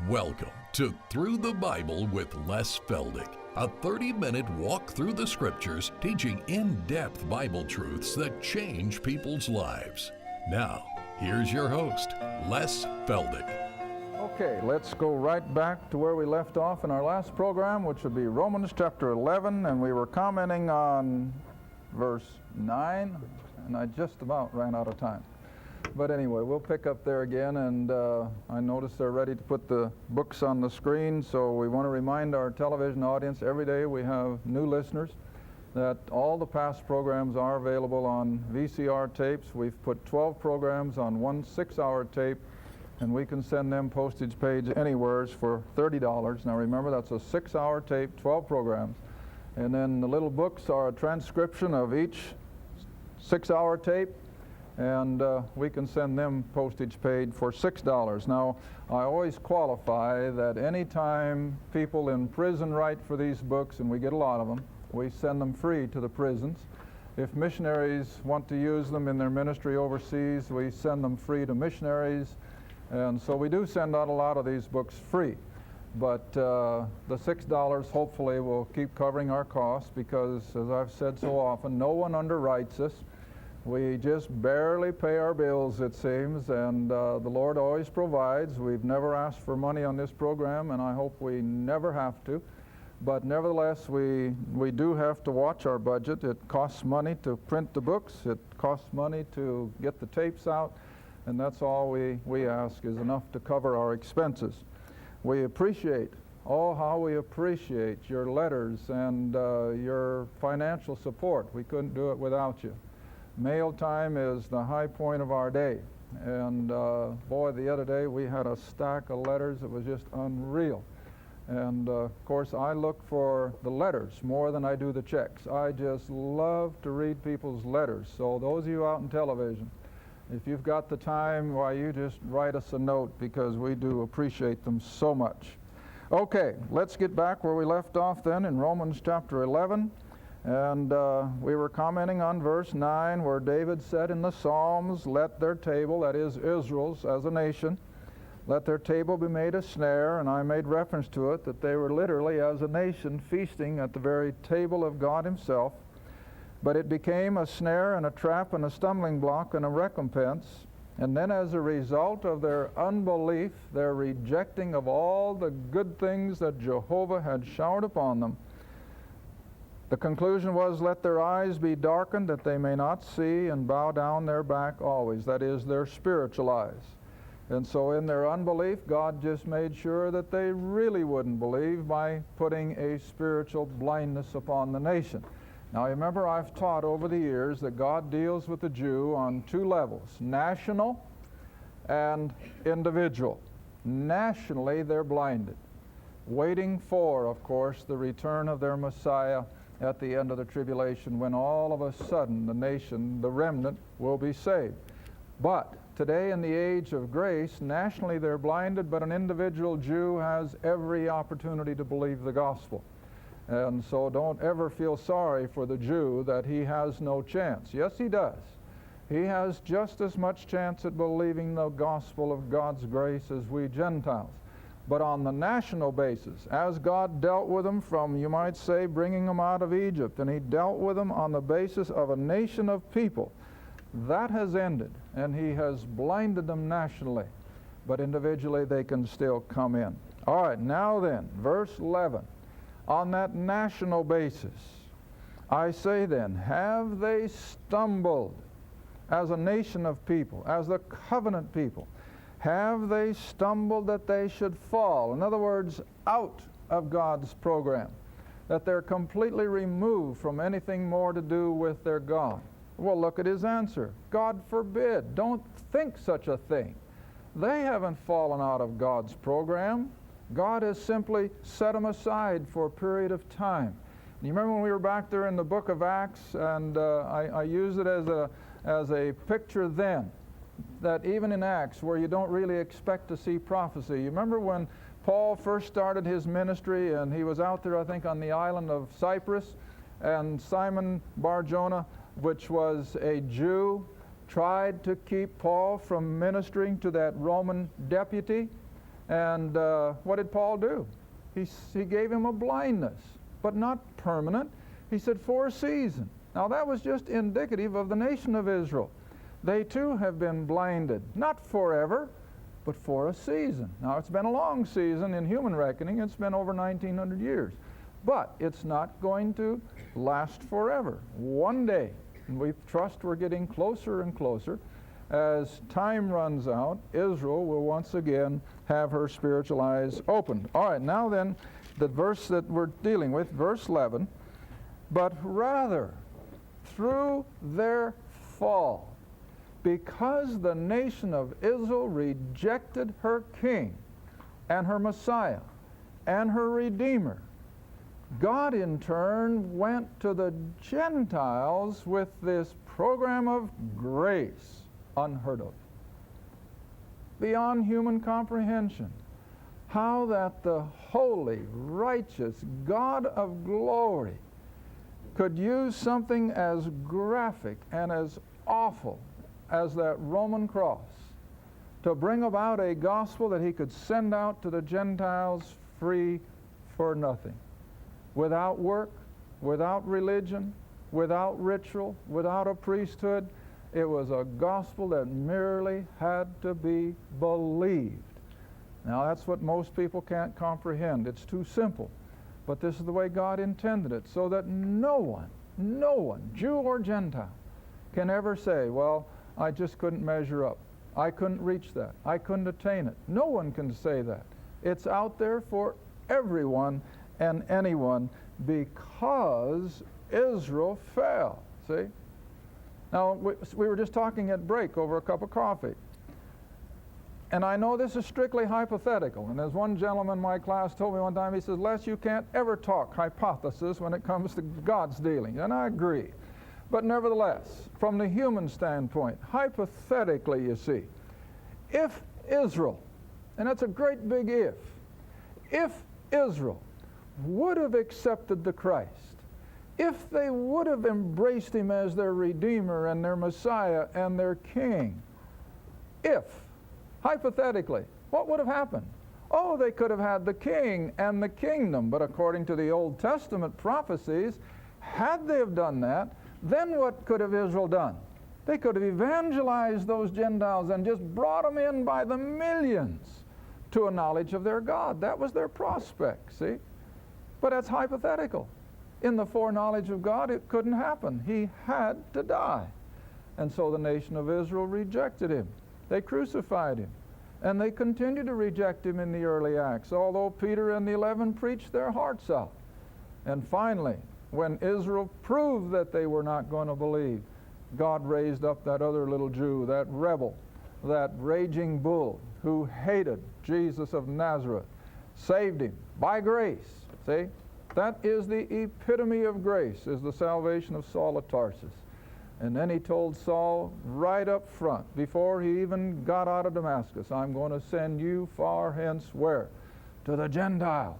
Welcome to Through the Bible with Les Feldick, a 30-minute walk through the Scriptures teaching in-depth Bible truths that change people's lives. Now, here's your host, Les Feldick. Okay, let's go right back to where we left off in our last program, which would be Romans chapter 11, and we were commenting on verse 9, and I just about ran out of time. But anyway, we'll pick up there again, and I noticed they're ready to put the books on the screen, so we want to remind our television audience every day we have new listeners that all the past programs are available on VCR tapes. We've put 12 programs on one 6-hour tape, and we can send them postage paid anywhere for $30. Now remember, that's a 6-hour tape, 12 programs. And then the little books are a transcription of each 6-hour tape, and we can send them postage paid for $6. Now, I always qualify that any time people in prison write for these books, and we get a lot of them, we send them free to the prisons. If missionaries want to use them in their ministry overseas, we send them free to missionaries. And so we do send out a lot of these books free. But the $6 hopefully will keep covering our costs because, as I've said so often, no one underwrites us. We just barely pay our bills, it seems, and the Lord always provides. We've never asked for money on this program, and I hope we never have to. But nevertheless, we do have to watch our budget. It costs money to print the books. It costs money to get the tapes out, and that's all we ask is enough to cover our expenses. We appreciate, how we appreciate your letters and your financial support. We couldn't do it without you. Mail time is the high point of our day. And boy, the other day we had a stack of letters that was just unreal. And of course, I look for the letters more than I do the checks. I just love to read people's letters. So those of you out in television, if you've got the time, why, you just write us a note because we do appreciate them so much. Okay, let's get back where we left off then in Romans chapter 11. And we were commenting on verse 9 where David said in the Psalms, let their table, that is Israel's as a nation, let their table be made a snare, and I made reference to it that they were literally as a nation feasting at the very table of God himself. But it became a snare and a trap and a stumbling block and a recompense. And then as a result of their unbelief, their rejecting of all the good things that Jehovah had showered upon them, the conclusion was, let their eyes be darkened that they may not see, and bow down their back always. That is, their spiritual eyes. And so in their unbelief, God just made sure that they really wouldn't believe by putting a spiritual blindness upon the nation. Now remember, I've taught over the years that God deals with the Jew on two levels, national and individual. Nationally, they're blinded, waiting for, of course, the return of their Messiah at the end of the tribulation, when all of a sudden the nation, the remnant, will be saved. But today in the age of grace, nationally they're blinded, but an individual Jew has every opportunity to believe the gospel. And so don't ever feel sorry for the Jew that he has no chance. Yes, he does. He has just as much chance at believing the gospel of God's grace as we Gentiles. But on the national basis, as God dealt with them from, you might say, bringing them out of Egypt, and he dealt with them on the basis of a nation of people, that has ended, and he has blinded them nationally. But individually, they can still come in. All right, now then, verse 11. On that national basis, I say then, have they stumbled as a nation of people, as the covenant people? Have they stumbled that they should fall? In other words, out of God's program, that they're completely removed from anything more to do with their God. Well, look at his answer. God forbid. Don't think such a thing. They haven't fallen out of God's program. God has simply set them aside for a period of time. You remember when we were back there in the book of Acts, and I used it as a picture then, that even in Acts, where you don't really expect to see prophecy. You remember when Paul first started his ministry, and he was out there, I think, on the island of Cyprus, and Simon Bar-Jonah, which was a Jew, tried to keep Paul from ministering to that Roman deputy. And what did Paul do? He gave him a blindness, but not permanent. He said, for a season. Now that was just indicative of the nation of Israel. They too have been blinded, not forever, but for a season. Now it's been a long season in human reckoning. It's been over 1900 years. But it's not going to last forever. One day, and we trust we're getting closer and closer, as time runs out, Israel will once again have her spiritual eyes opened. All right, now then, the verse that we're dealing with, verse 11, but rather through their fall, because the nation of Israel rejected her king and her Messiah and her Redeemer, God in turn went to the Gentiles with this program of grace unheard of, beyond human comprehension. How that the holy, righteous God of glory could use something as graphic and as awful as that Roman cross to bring about a gospel that he could send out to the Gentiles free for nothing, without work, without religion, without ritual, without a priesthood. It was a gospel that merely had to be believed. Now that's what most people can't comprehend. It's too simple. But this is the way God intended it, so that no one, Jew or Gentile, can ever say, well, I just couldn't measure up. I couldn't reach that. I couldn't attain it. No one can say that. It's out there for everyone and anyone because Israel fell. See? Now, we were just talking at break over a cup of coffee. And I know this is strictly hypothetical. And as one gentleman in my class told me one time, he says, Les, you can't ever talk hypothesis when it comes to God's dealing. And I agree. But nevertheless, from the human standpoint, hypothetically, you see, if Israel, and that's a great big if Israel would have accepted the Christ, if they would have embraced him as their Redeemer and their Messiah and their King, hypothetically, what would have happened? Oh, they could have had the king and the kingdom, but according to the Old Testament prophecies, had they have done that, then what could have Israel done? They could have evangelized those Gentiles and just brought them in by the millions to a knowledge of their God. That was their prospect, see? But that's hypothetical. In the foreknowledge of God, it couldn't happen. He had to die. And so the nation of Israel rejected him. They crucified him. And they continued to reject him in the early Acts, although Peter and the 11 preached their hearts out. And finally, when Israel proved that they were not going to believe, God raised up that other little Jew, that rebel, that raging bull who hated Jesus of Nazareth, saved him by grace. See? That is the epitome of grace, is the salvation of Saul of Tarsus. And then he told Saul right up front, before he even got out of Damascus, I'm going to send you far hence where? To the Gentiles.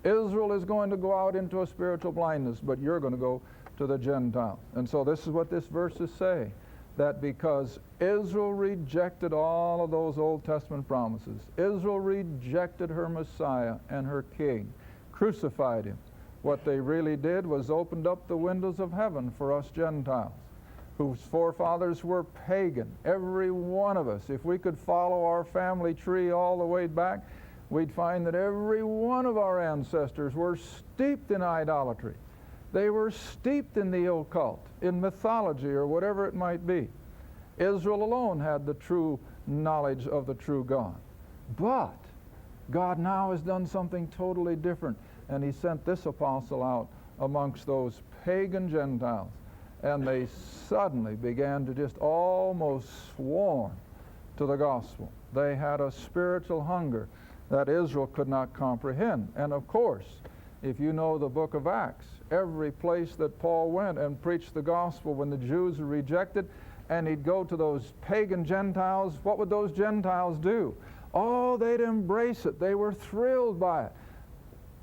Israel is going to go out into a spiritual blindness, but you're going to go to the Gentiles. And so this is what this verse is saying, that because Israel rejected all of those Old Testament promises, Israel rejected her Messiah and her King, crucified him, what they really did was opened up the windows of heaven for us Gentiles, whose forefathers were pagan. Every one of us, if we could follow our family tree all the way back, we'd find that every one of our ancestors were steeped in idolatry. They were steeped in the occult, in mythology or whatever it might be. Israel alone had the true knowledge of the true God. But God now has done something totally different, and he sent this apostle out amongst those pagan Gentiles. And they suddenly began to just almost swarm to the gospel. They had a spiritual hunger that Israel could not comprehend. And of course, if you know the book of Acts, every place that Paul went and preached the gospel when the Jews were rejected, and he'd go to those pagan Gentiles, what would those Gentiles do? Oh, they'd embrace it. They were thrilled by it.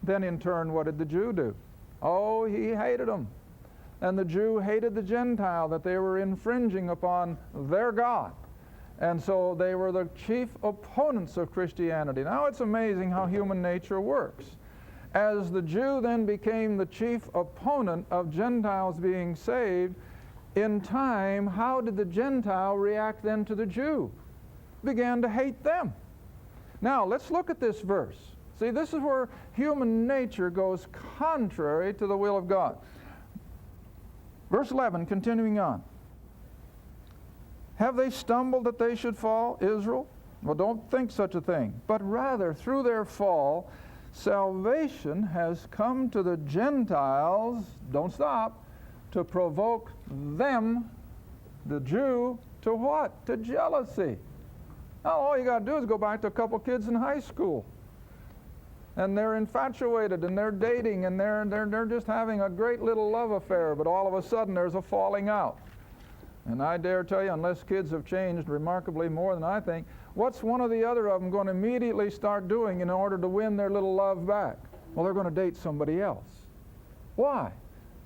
Then in turn, what did the Jew do? Oh, he hated them. And the Jew hated the Gentile, that they were infringing upon their God. And so they were the chief opponents of Christianity. Now it's amazing how human nature works. As the Jew then became the chief opponent of Gentiles being saved, in time, how did the Gentile react then to the Jew? Began to hate them. Now let's look at this verse. See, this is where human nature goes contrary to the will of God. Verse 11, continuing on. Have they stumbled that they should fall, Israel? Well, don't think such a thing. But rather, through their fall, salvation has come to the Gentiles, don't stop, to provoke them, the Jew, to what? To jealousy. Now, all you got to do is go back to a couple kids in high school. And they're infatuated, and they're dating, and they're just having a great little love affair, but all of a sudden there's a falling out. And I dare tell you, unless kids have changed remarkably more than I think, what's one or the other of them going to immediately start doing in order to win their little love back? Well, they're going to date somebody else. Why?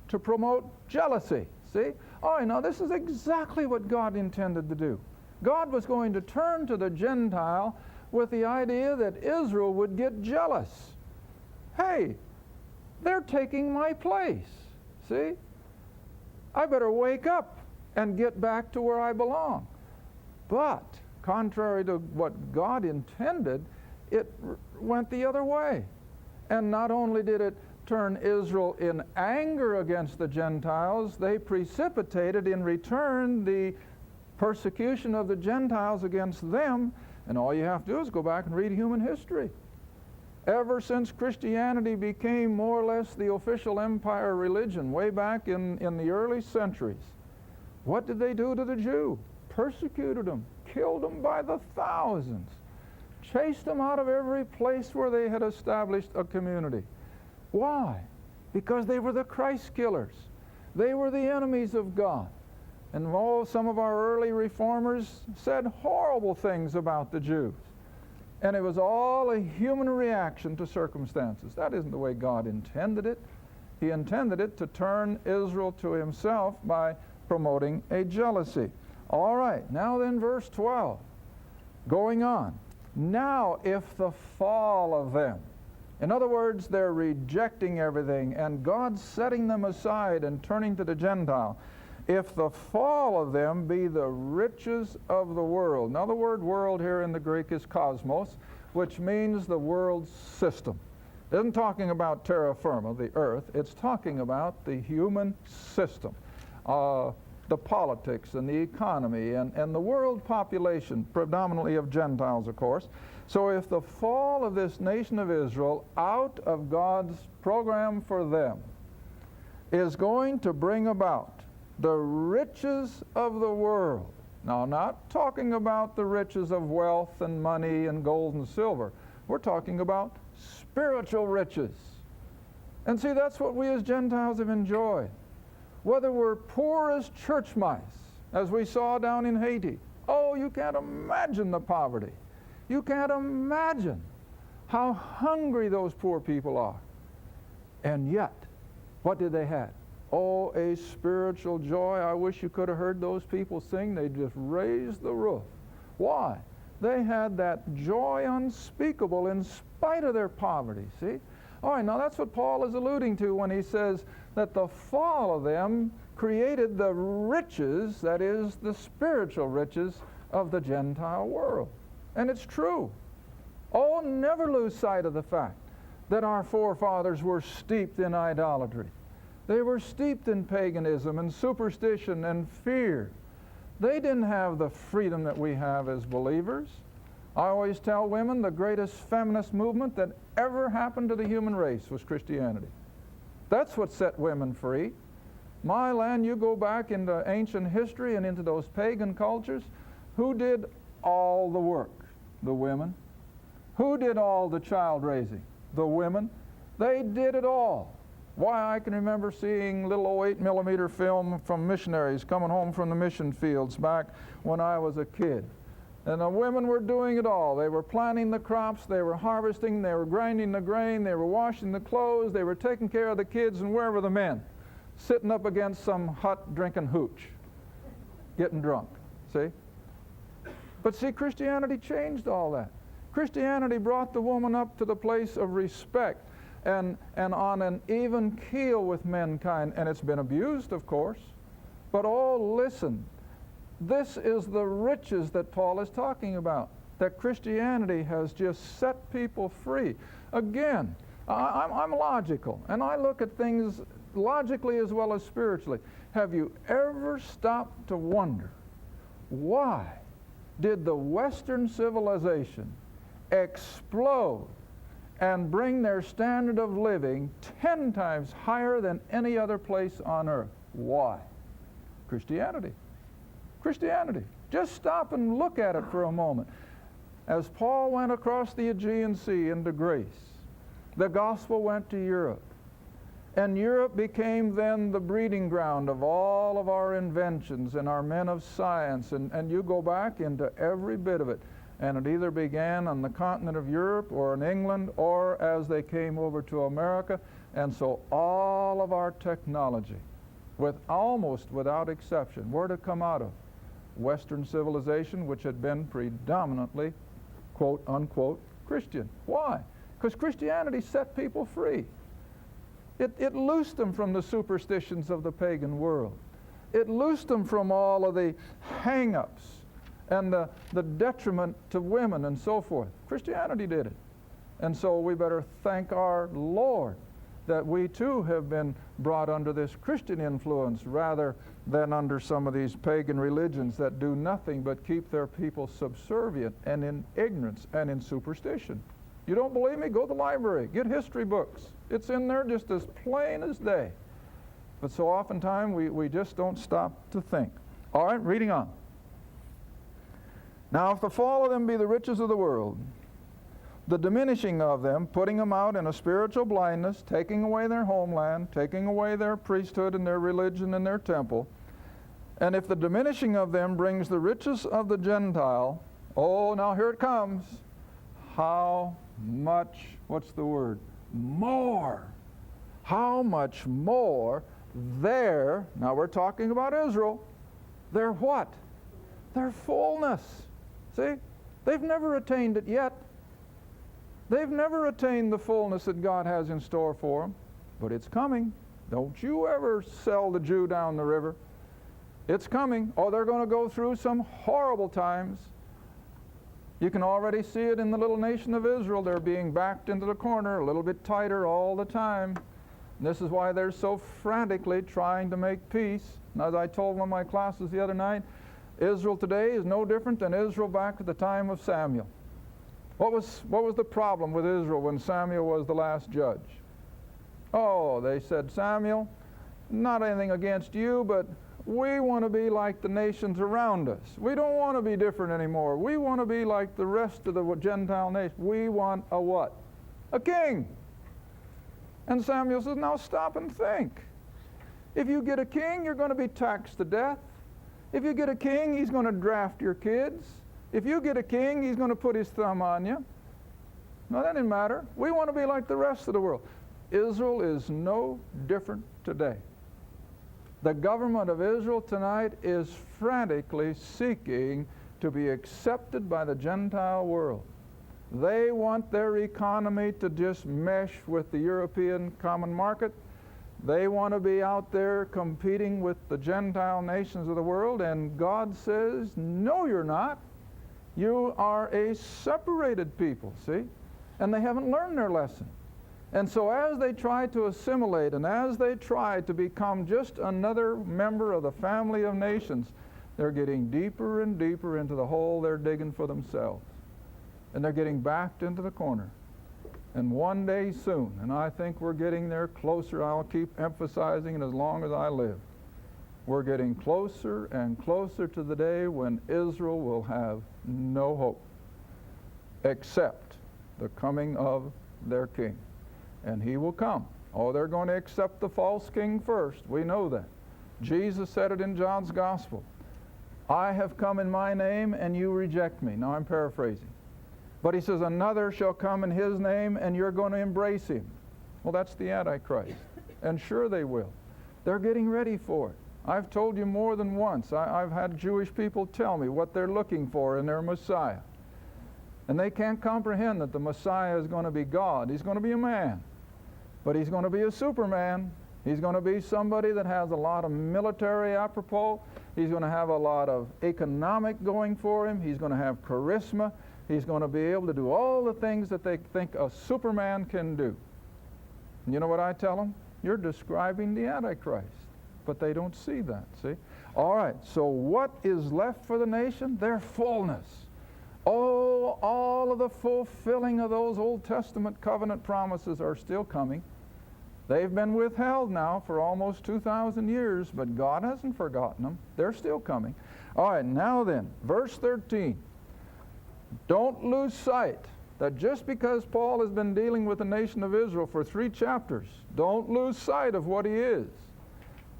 To promote jealousy. See? Oh, you know, this is exactly what God intended to do. God was going to turn to the Gentile with the idea that Israel would get jealous. Hey, they're taking my place. See? I better wake up and get back to where I belong. But, contrary to what God intended, it went the other way. And not only did it turn Israel in anger against the Gentiles, they precipitated in return the persecution of the Gentiles against them. And all you have to do is go back and read human history. Ever since Christianity became more or less the official empire religion, way back in the early centuries, what did they do to the Jew? Persecuted them, killed them by the thousands, chased them out of every place where they had established a community. Why? Because they were the Christ killers. They were the enemies of God. And some of our early reformers said horrible things about the Jews. And it was all a human reaction to circumstances. That isn't the way God intended it. He intended it to turn Israel to himself by promoting a jealousy. All right, now then verse 12. Going on. Now if the fall of them. In other words, they're rejecting everything and God's setting them aside and turning to the Gentile. If the fall of them be the riches of the world. Now the word world here in the Greek is cosmos, which means the world system. It isn't talking about terra firma, the earth. It's talking about the human system. The politics and the economy and the world population, predominantly of Gentiles, of course. So if the fall of this nation of Israel out of God's program for them is going to bring about the riches of the world. Now, I'm not talking about the riches of wealth and money and gold and silver. We're talking about spiritual riches. And see, that's what we as Gentiles have enjoyed. Whether we're poor as church mice, as we saw down in Haiti. Oh, you can't imagine the poverty. You can't imagine how hungry those poor people are. And yet, what did they have? Oh, a spiritual joy. I wish you could have heard those people sing. They just raised the roof. Why? They had that joy unspeakable in spite of their poverty, see? All right, now that's what Paul is alluding to when he says that the fall of them created the riches, that is, the spiritual riches of the Gentile world. And it's true. Oh, never lose sight of the fact that our forefathers were steeped in idolatry. They were steeped in paganism and superstition and fear. They didn't have the freedom that we have as believers. I always tell women the greatest feminist movement that ever happened to the human race was Christianity. That's what set women free. My land, you go back into ancient history and into those pagan cultures, who did all the work? The women. Who did all the child raising? The women. They did it all. Why, I can remember seeing little 8mm film from missionaries coming home from the mission fields back when I was a kid. And the women were doing it all. They were planting the crops, they were harvesting, they were grinding the grain, they were washing the clothes, they were taking care of the kids, and where were the men? Sitting up against some hut drinking hooch, getting drunk, see? But see, Christianity changed all that. Christianity brought the woman up to the place of respect and on an even keel with mankind. And it's been abused, of course. But oh, listen, this is the riches that Paul is talking about, that Christianity has just set people free. Again, I'm logical, and I look at things logically as well as spiritually. Have you ever stopped to wonder, why did the Western civilization explode and bring their standard of living 10 times higher than any other place on earth? Why? Christianity. Christianity. Just stop and look at it for a moment. As Paul went across the Aegean Sea into Greece, the gospel went to Europe. And Europe became then the breeding ground of all of our inventions and our men of science. And you go back into every bit of it. And it either began on the continent of Europe or in England or as they came over to America. And so all of our technology, with almost without exception, where did it come out of? Western civilization, which had been predominantly, quote unquote, Christian. Why? Because Christianity set people free. It loosed them from the superstitions of the pagan world. It loosed them from all of the hang-ups and the detriment to women and so forth. Christianity did it. And so we better thank our Lord that we too have been brought under this Christian influence rather than under some of these pagan religions that do nothing but keep their people subservient and in ignorance and in superstition. You don't believe me? Go to the library. Get history books. It's in there just as plain as day. But so oftentimes we just don't stop to think. All right, reading on. Now if the fall of them be the riches of the world, the diminishing of them, putting them out in a spiritual blindness, taking away their homeland, taking away their priesthood and their religion and their temple, and if the diminishing of them brings the riches of the Gentile, oh, now here it comes, how much, what's the word? More. How much more their, now we're talking about Israel, their what? Their fullness. See? They've never attained it yet. They've never attained the fullness that God has in store for them, but it's coming. Don't you ever sell the Jew down the river. It's coming. Oh, they're going to go through some horrible times. You can already see it in the little nation of Israel. They're being backed into the corner a little bit tighter all the time. And this is why they're so frantically trying to make peace. And as I told one of my classes the other night, Israel today is no different than Israel back at the time of Samuel. What was the problem with Israel when Samuel was the last judge? Oh, they said, Samuel, not anything against you, but we want to be like the nations around us. We don't want to be different anymore. We want to be like the rest of the Gentile nations. We want a what? A king. And Samuel says, now stop and think. If you get a king, you're going to be taxed to death. If you get a king, he's going to draft your kids. If you get a king, he's going to put his thumb on you. No, that didn't matter. We want to be like the rest of the world. Israel is no different today. The government of Israel tonight is frantically seeking to be accepted by the Gentile world. They want their economy to just mesh with the European common market. They want to be out there competing with the Gentile nations of the world, and God says, no, you're not. You are a separated people, see? And they haven't learned their lesson. And so as they try to assimilate and as they try to become just another member of the family of nations, they're getting deeper and deeper into the hole they're digging for themselves. And they're getting backed into the corner. And one day soon, and I think we're getting there closer, I'll keep emphasizing it as long as I live, we're getting closer and closer to the day when Israel will have no hope except the coming of their king. And he will come. Oh, they're going to accept the false king first. We know that. Jesus said it in John's gospel. I have come in my name and you reject me. Now I'm paraphrasing. But he says, another shall come in his name and you're going to embrace him. Well, that's the Antichrist. And sure they will. They're getting ready for it. I've told you more than once. I've had Jewish people tell me what they're looking for in their Messiah. And they can't comprehend that the Messiah is going to be God. He's going to be a man. But he's going to be a superman. He's going to be somebody that has a lot of military apropos. He's going to have a lot of economic going for him. He's going to have charisma. He's going to be able to do all the things that they think a superman can do. And you know what I tell them? You're describing the Antichrist. But they don't see that, see? All right, so what is left for the nation? Their fullness. Oh, all of the fulfilling of those Old Testament covenant promises are still coming. They've been withheld now for almost 2,000 years, but God hasn't forgotten them. They're still coming. All right, now then, verse 13. Don't lose sight that just because Paul has been dealing with the nation of Israel for 3 chapters, don't lose sight of what he is.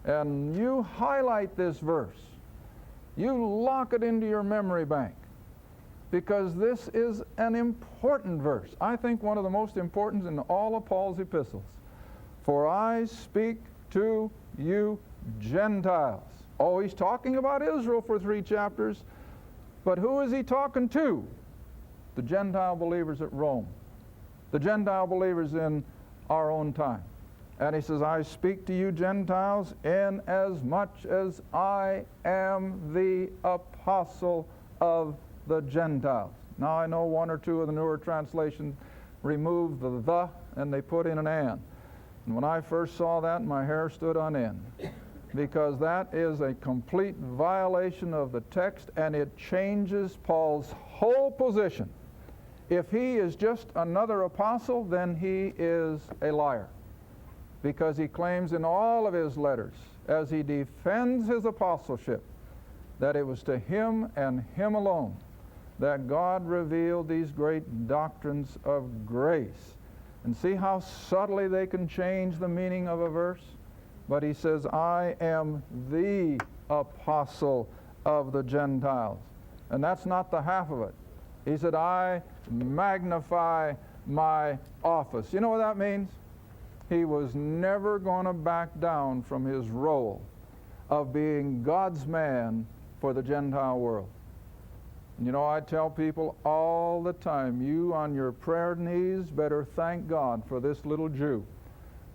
And you highlight this verse. You lock it into your memory bank, because this is an important verse. I think one of the most important in all of Paul's epistles. For I speak to you Gentiles. Oh, he's talking about Israel for 3 chapters, but who is he talking to? The Gentile believers at Rome, the Gentile believers in our own time. And he says, I speak to you Gentiles inasmuch as I am the apostle of the Gentiles. Now I know 1 or 2 of the newer translations remove the and they put in an and. And when I first saw that, my hair stood on end, because that is a complete violation of the text, and it changes Paul's whole position. If he is just another apostle, then he is a liar, because he claims in all of his letters, as he defends his apostleship, that it was to him and him alone that God revealed these great doctrines of grace. And see how subtly they can change the meaning of a verse? But he says, I am the apostle of the Gentiles. And that's not the half of it. He said, I magnify my office. You know what that means? He was never going to back down from his role of being God's man for the Gentile world. You know, I tell people all the time, you on your prayer knees better thank God for this little Jew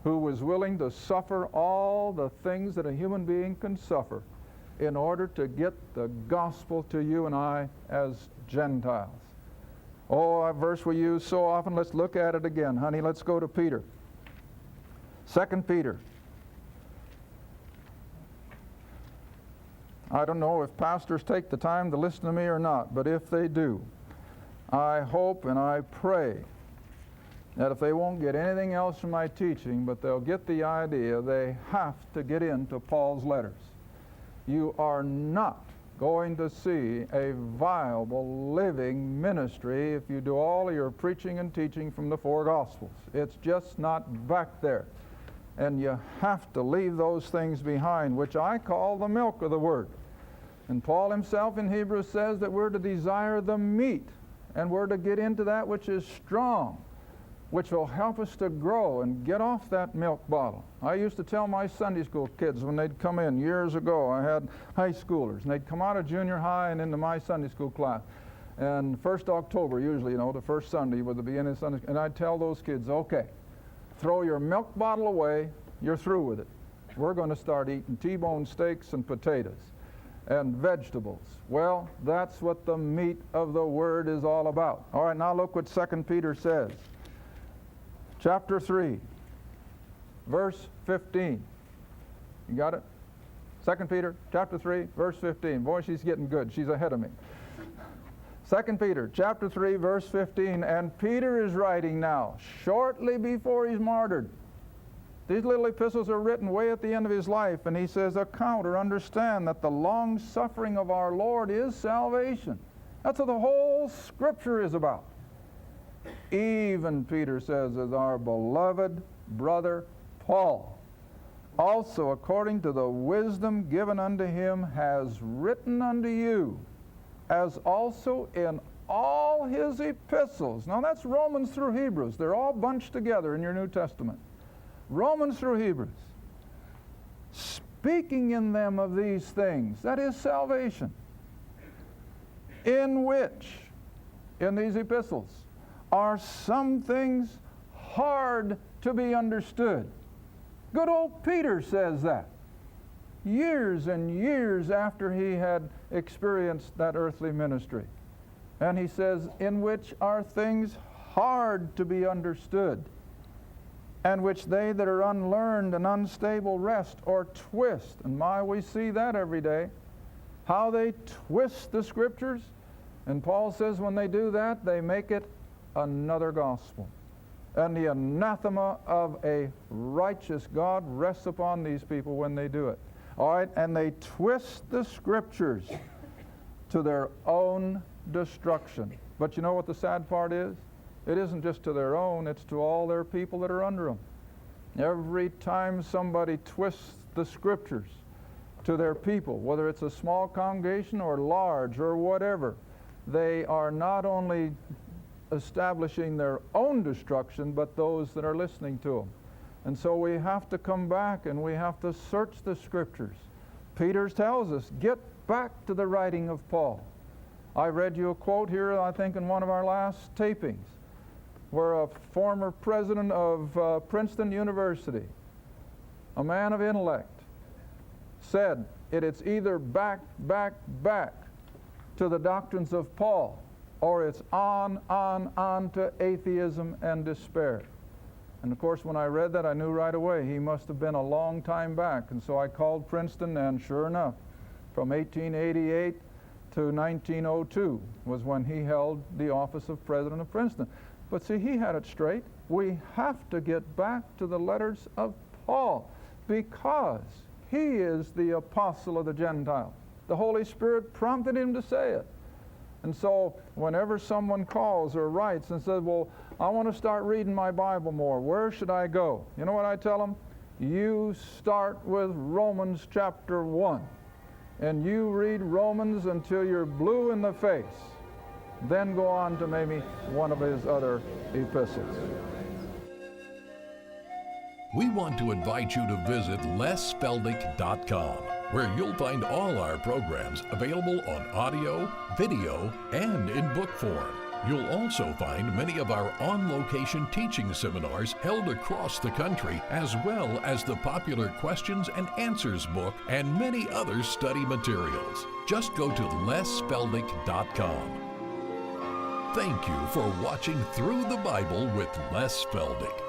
who was willing to suffer all the things that a human being can suffer in order to get the gospel to you and I as Gentiles. Oh, a verse we use so often. Let's look at it again, honey. Let's go to Peter. 2 Peter. I don't know if pastors take the time to listen to me or not, but if they do, I hope and I pray that if they won't get anything else from my teaching, but they'll get the idea they have to get into Paul's letters. You are not going to see a viable, living ministry if you do all of your preaching and teaching from the 4 Gospels. It's just not back there. And you have to leave those things behind, which I call the milk of the Word. And Paul himself in Hebrews says that we're to desire the meat, and we're to get into that which is strong, which will help us to grow and get off that milk bottle. I used to tell my Sunday school kids when they'd come in years ago, I had high schoolers, and they'd come out of junior high and into my Sunday school class. And 1st October, usually, you know, the first Sunday was the beginning of Sunday, and I'd tell those kids, okay, throw your milk bottle away, you're through with it. We're going to start eating T-bone steaks and potatoes and vegetables. Well, that's what the meat of the Word is all about. All right, now look what 2 Peter says. Chapter 3, verse 15. You got it? 2 Peter, chapter 3, verse 15. Boy, she's getting good. She's ahead of me. 2 Peter, chapter 3, verse 15. And Peter is writing now, shortly before he's martyred. These little epistles are written way at the end of his life, and he says, account or understand that the long suffering of our Lord is salvation. That's what the whole Scripture is about. Even, Peter says, as our beloved brother Paul, also according to the wisdom given unto him, has written unto you, as also in all his epistles. Now that's Romans through Hebrews. They're all bunched together in your New Testament. Romans through Hebrews. speaking in them of these things, that is salvation, in which, in these epistles, are some things hard to be understood. Good old Peter says that, years and years after he had experienced that earthly ministry. And he says, in which are things hard to be understood, and which they that are unlearned and unstable wrest or twist. And we see that every day, how they twist the Scriptures. And Paul says when they do that, they make it another gospel. And the anathema of a righteous God rests upon these people when they do it. All right, and they twist the Scriptures to their own destruction. But you know what the sad part is? It isn't just to their own, it's to all their people that are under them. Every time somebody twists the Scriptures to their people, whether it's a small congregation or large or whatever, they are not only establishing their own destruction, but those that are listening to them. And so we have to come back and we have to search the Scriptures. Peter tells us, get back to the writing of Paul. I read you a quote here, I think, in one of our last tapings, where a former president of Princeton University, a man of intellect, said it's either back to the doctrines of Paul, or it's on to atheism and despair. And of course, when I read that, I knew right away he must have been a long time back. And so I called Princeton, and sure enough, from 1888 to 1902 was when he held the office of president of Princeton. But see, he had it straight. We have to get back to the letters of Paul, because he is the apostle of the Gentiles. The Holy Spirit prompted him to say it. And so whenever someone calls or writes and says, well, I want to start reading my Bible more, where should I go? You know what I tell them? You start with Romans chapter 1, and you read Romans until you're blue in the face. Then go on to maybe one of his other epistles. We want to invite you to visit lesfeldick.com, where you'll find all our programs available on audio, video, and in book form. You'll also find many of our on-location teaching seminars held across the country, as well as the popular Questions and Answers book and many other study materials. Just go to lesfeldick.com. Thank you for watching Through the Bible with Les Feldick.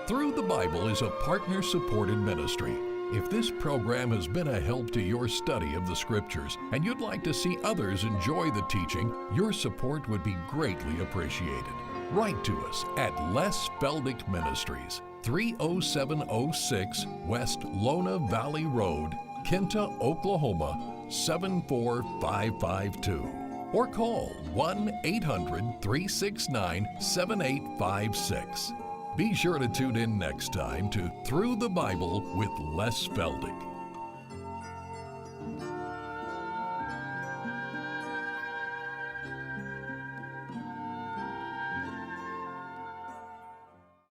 Through the Bible is a partner-supported ministry. If this program has been a help to your study of the Scriptures and you'd like to see others enjoy the teaching, your support would be greatly appreciated. Write to us at Les Feldick Ministries, 30706 West Lona Valley Road, Kinta, Oklahoma, 74552. Or call 1-800-369-7856. Be sure to tune in next time to Through the Bible with Les Feldick.